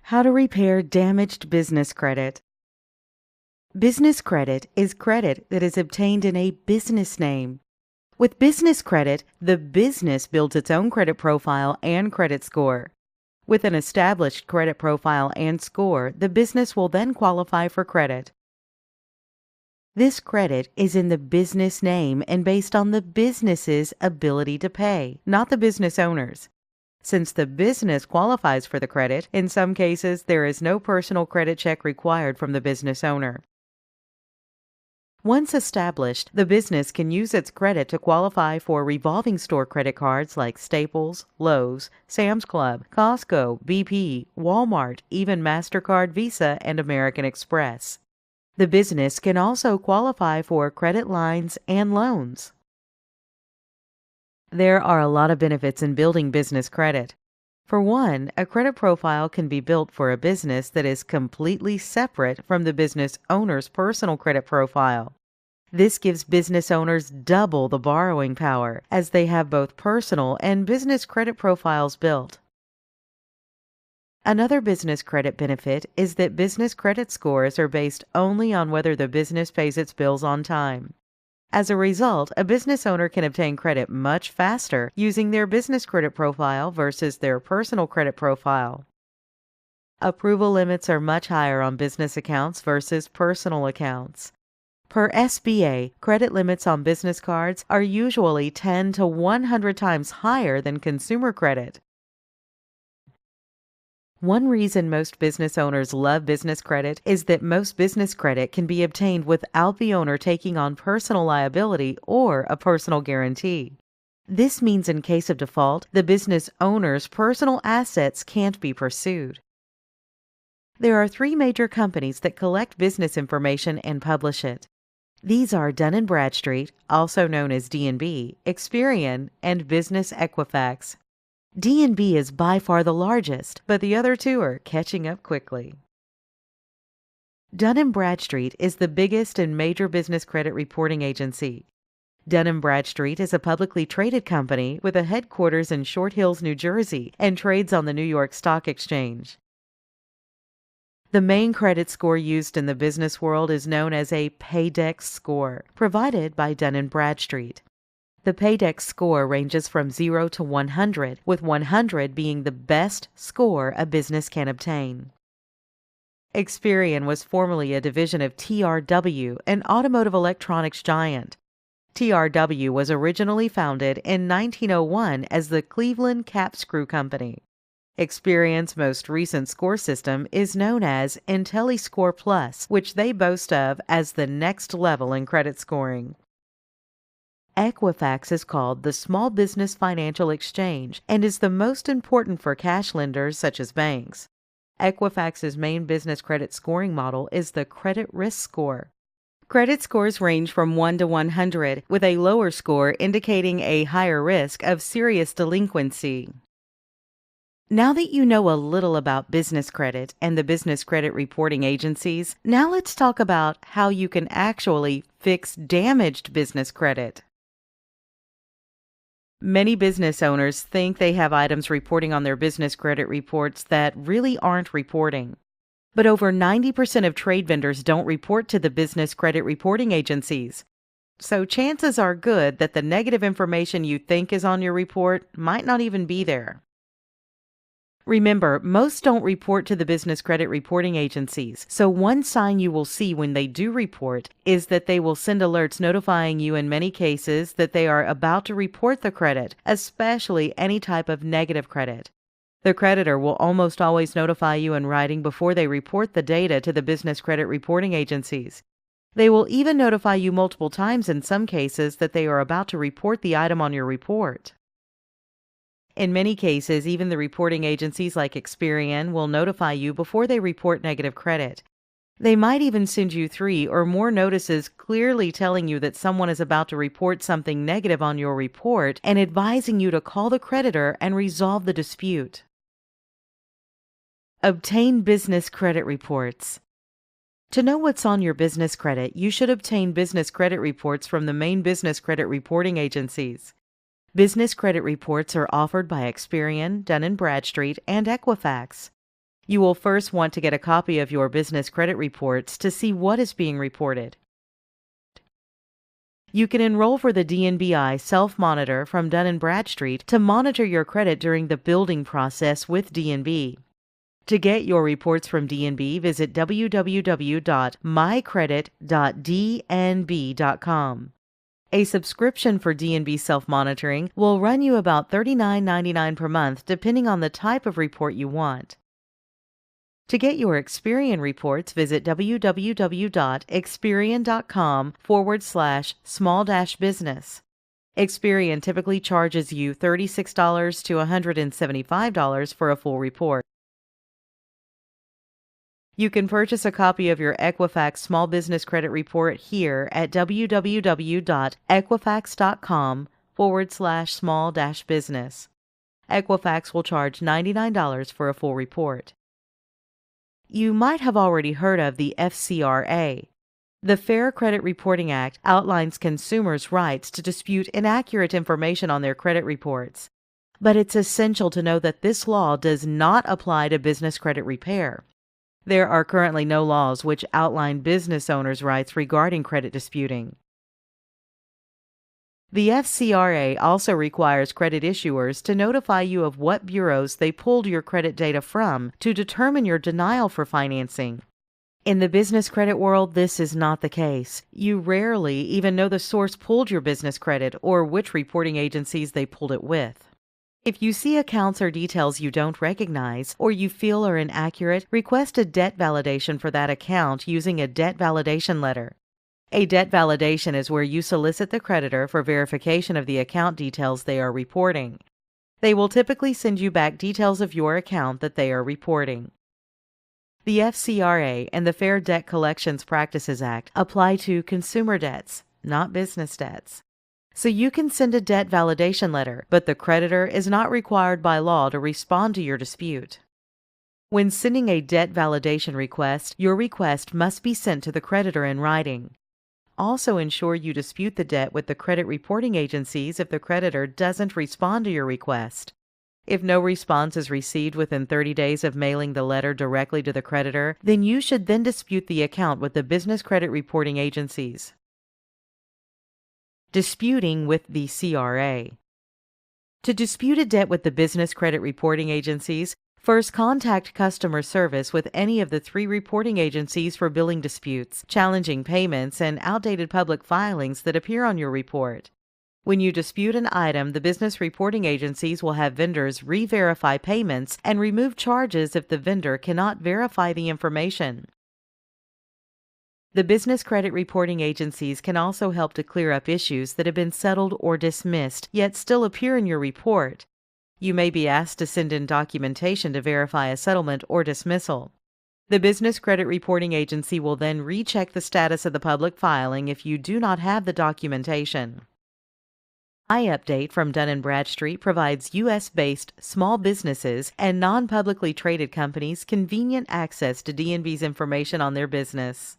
How to repair damaged business credit. Business credit is credit that is obtained in a business name. With business credit, the business builds its own credit profile and credit score. With an established credit profile and score, the business will then qualify for credit. This credit is in the business name and based on the business's ability to pay, not the business owner's. Since the business qualifies for the credit, in some cases there is no personal credit check required from the business owner. Once established, the business can use its credit to qualify for revolving store credit cards like Staples, Lowe's, Sam's Club, Costco, BP, Walmart, even MasterCard, Visa, and American Express. The business can also qualify for credit lines and loans. There are a lot of benefits in building business credit. For one, a credit profile can be built for a business that is completely separate from the business owner's personal credit profile. This gives business owners double the borrowing power, as they have both personal and business credit profiles built. Another business credit benefit is that business credit scores are based only on whether the business pays its bills on time. As a result, a business owner can obtain credit much faster using their business credit profile versus their personal credit profile. Approval limits are much higher on business accounts versus personal accounts. Per SBA, credit limits on business cards are usually 10 to 100 times higher than consumer credit. One reason most business owners love business credit is that most business credit can be obtained without the owner taking on personal liability or a personal guarantee. This means in case of default, the business owner's personal assets can't be pursued. There are three major companies that collect business information and publish it. These are Dun & Bradstreet, also known as D&B, Experian, and Business Equifax. D&B is by far the largest, but the other two are catching up quickly. Dun & Bradstreet is the biggest and major business credit reporting agency. Dun & Bradstreet is a publicly traded company with a headquarters in Short Hills, New Jersey, and trades on the New York Stock Exchange. The main credit score used in the business world is known as a Paydex score, provided by Dun & Bradstreet. The Paydex score ranges from 0 to 100, with 100 being the best score a business can obtain. Experian was formerly a division of TRW, an automotive electronics giant. TRW was originally founded in 1901 as the Cleveland Cap Screw Company. Experian's most recent score system is known as IntelliScore Plus, which they boast of as the next level in credit scoring. Equifax is called the Small Business Financial Exchange and is the most important for cash lenders such as banks. Equifax's main business credit scoring model is the credit risk score. Credit scores range from 1 to 100, with a lower score indicating a higher risk of serious delinquency. Now that you know a little about business credit and the business credit reporting agencies, now let's talk about how you can actually fix damaged business credit. Many business owners think they have items reporting on their business credit reports that really aren't reporting. But over 90% of trade vendors don't report to the business credit reporting agencies. So chances are good that the negative information you think is on your report might not even be there. Remember, most don't report to the business credit reporting agencies, so one sign you will see when they do report is that they will send alerts notifying you in many cases that they are about to report the credit, especially any type of negative credit. The creditor will almost always notify you in writing before they report the data to the business credit reporting agencies. They will even notify you multiple times in some cases that they are about to report the item on your report. In many cases, even the reporting agencies like Experian will notify you before they report negative credit. They might even send you 3 or more notices clearly telling you that someone is about to report something negative on your report and advising you to call the creditor and resolve the dispute. Obtain business credit reports. To know what's on your business credit, you should obtain business credit reports from the main business credit reporting agencies. Business credit reports are offered by Experian, Dun & Bradstreet, and Equifax. You will first want to get a copy of your business credit reports to see what is being reported. You can enroll for the DNBI Self-Monitor from Dun & Bradstreet to monitor your credit during the building process with DNB. To get your reports from DNB, visit www.mycredit.dnb.com. A subscription for DNB Self-Monitoring will run you about $39.99 per month, depending on the type of report you want. To get your Experian reports, visit www.experian.com/small-business. Experian typically charges you $36 to $175 for a full report. You can purchase a copy of your Equifax Small Business Credit Report here at www.equifax.com/small-business. Equifax will charge $99 for a full report. You might have already heard of the FCRA. The Fair Credit Reporting Act outlines consumers' rights to dispute inaccurate information on their credit reports. But it's essential to know that this law does not apply to business credit repair. There are currently no laws which outline business owners' rights regarding credit disputing. The FCRA also requires credit issuers to notify you of what bureaus they pulled your credit data from to determine your denial for financing. In the business credit world, this is not the case. You rarely even know the source pulled your business credit or which reporting agencies they pulled it with. If you see accounts or details you don't recognize or you feel are inaccurate, request a debt validation for that account using a debt validation letter. A debt validation is where you solicit the creditor for verification of the account details they are reporting. They will typically send you back details of your account that they are reporting. The FCRA and the Fair Debt Collections Practices Act apply to consumer debts, not business debts. So you can send a debt validation letter, but the creditor is not required by law to respond to your dispute. When sending a debt validation request, your request must be sent to the creditor in writing. Also ensure you dispute the debt with the credit reporting agencies if the creditor doesn't respond to your request. If no response is received within 30 days of mailing the letter directly to the creditor, then you should then dispute the account with the business credit reporting agencies. Disputing with the CRA. To dispute a debt with the business credit reporting agencies, first contact customer service with any of the 3 reporting agencies for billing disputes, challenging payments, and outdated public filings that appear on your report. When you dispute an item, the business reporting agencies will have vendors re-verify payments and remove charges if the vendor cannot verify the information. The business credit reporting agencies can also help to clear up issues that have been settled or dismissed, yet still appear in your report. You may be asked to send in documentation to verify a settlement or dismissal. The business credit reporting agency will then recheck the status of the public filing if you do not have the documentation. iUpdate from Dun & Bradstreet provides U.S.-based small businesses and non-publicly traded companies convenient access to DNB's information on their business.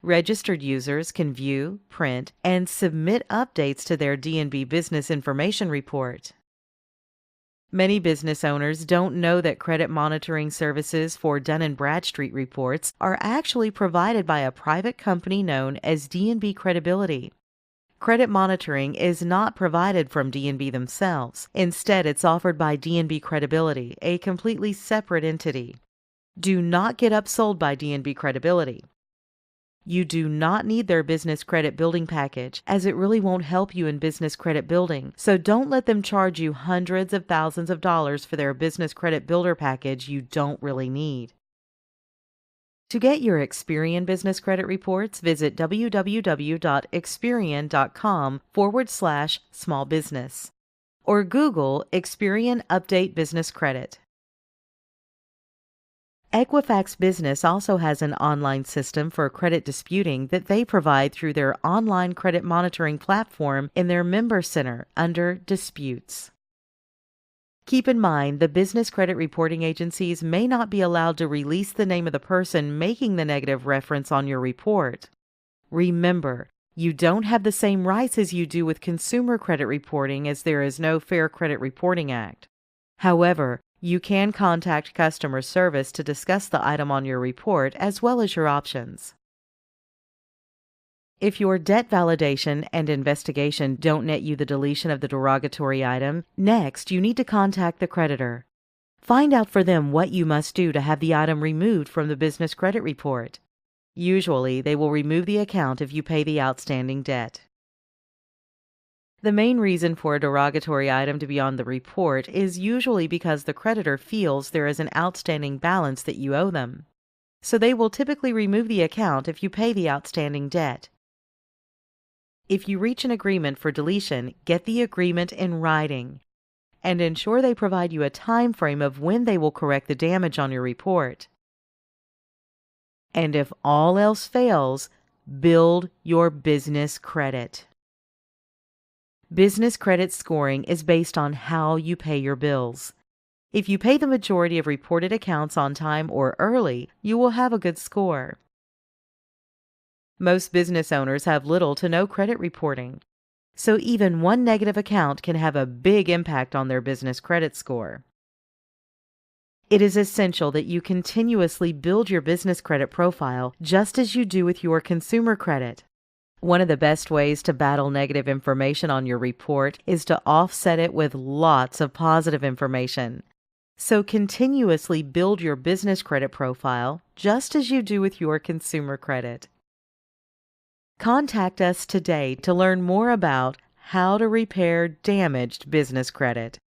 Registered users can view, print, and submit updates to their DNB Business Information Report. Many business owners don't know that credit monitoring services for Dun & Bradstreet reports are actually provided by a private company known as DNB Credibility. Credit monitoring is not provided from DNB themselves. Instead, it's offered by DNB Credibility, a completely separate entity. Do not get upsold by DNB Credibility. You do not need their business credit building package, as it really won't help you in business credit building, so don't let them charge you hundreds of thousands of dollars for their business credit builder package you don't really need. To get your Experian business credit reports, visit www.experian.com/small-business or Google Experian Update Business Credit. Equifax Business also has an online system for credit disputing that they provide through their online credit monitoring platform in their member center under Disputes. Keep in mind, the business credit reporting agencies may not be allowed to release the name of the person making the negative reference on your report. Remember, you don't have the same rights as you do with consumer credit reporting, as there is no Fair Credit Reporting Act. However, You can contact customer service to discuss the item on your report as well as your options. If your debt validation and investigation don't net you the deletion of the derogatory item, next you need to contact the creditor. Find out for them what you must do to have the item removed from the business credit report. Usually, they will remove the account if you pay the outstanding debt. The main reason for a derogatory item to be on the report is usually because the creditor feels there is an outstanding balance that you owe them. So they will typically remove the account if you pay the outstanding debt. If you reach an agreement for deletion, get the agreement in writing and ensure they provide you a time frame of when they will correct the damage on your report. And if all else fails, build your business credit. Business credit scoring is based on how you pay your bills. If you pay the majority of reported accounts on time or early, you will have a good score. Most business owners have little to no credit reporting, so even one negative account can have a big impact on their business credit score. It is essential that you continuously build your business credit profile just as you do with your consumer credit. One of the best ways to battle negative information on your report is to offset it with lots of positive information. So continuously build your business credit profile just as you do with your consumer credit. Contact us today to learn more about how to repair damaged business credit.